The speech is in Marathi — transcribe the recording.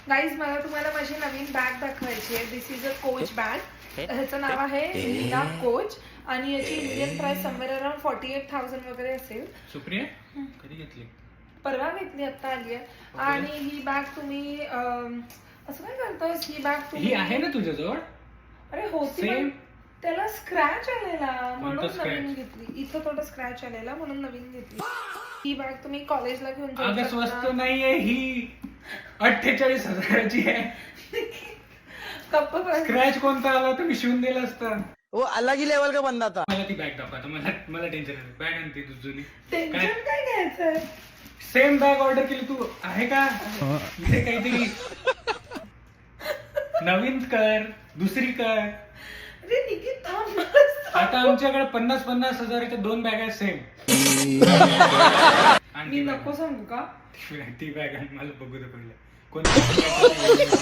गाईज मला तुम्हाला माझी नवीन बॅग दाखवायची आहे. दिस इज अ कोच बॅग. ह्याचं नाव आहे लीला कोच आणि याची इंडियन प्राइस समवेअर अराउंड 48,000 वगैरे असेल. सुप्रिया कधी घेतली? परवा घेतली, आता आली आहे. आणि ही बॅग तुम्ही असं काय करतोस? ही बॅग ही तुम्ही आहे ना तुझ्याजवळ? अरे होती सेम. त्याला स्क्रॅच आलेला म्हणून कोणता नवीन scratch? घेतली. इथं थोडा स्क्रॅच आलेला म्हणून नवीन घेतली. ही बॅग तुम्ही कॉलेजला घेऊन अगं जाऊ स्वस्त शकता. नाहीये ही, 48,000ची आहे. कप्प स्क्रॅच कोणता आला तर मी शिवून दिला असता. वो अलग ही लेवल का बंदा था. मला ती बॅग दाखव आता. मला टेन्शन आहे. बॅग आणते तू जुनी. टेन्शन काय घ्यायचंय? सेम बॅग ऑर्डर केली तू, आहे का इथे काहीतरी नवीन कर, दुसरी कर. अरे निकित थांब. आता आमच्याकडे 50,000 हजाराच्या 2 बॅग आहेत सेम. मी नको सांगू का? ती बॅग आहे, मला बघू दे पहिलं कोणती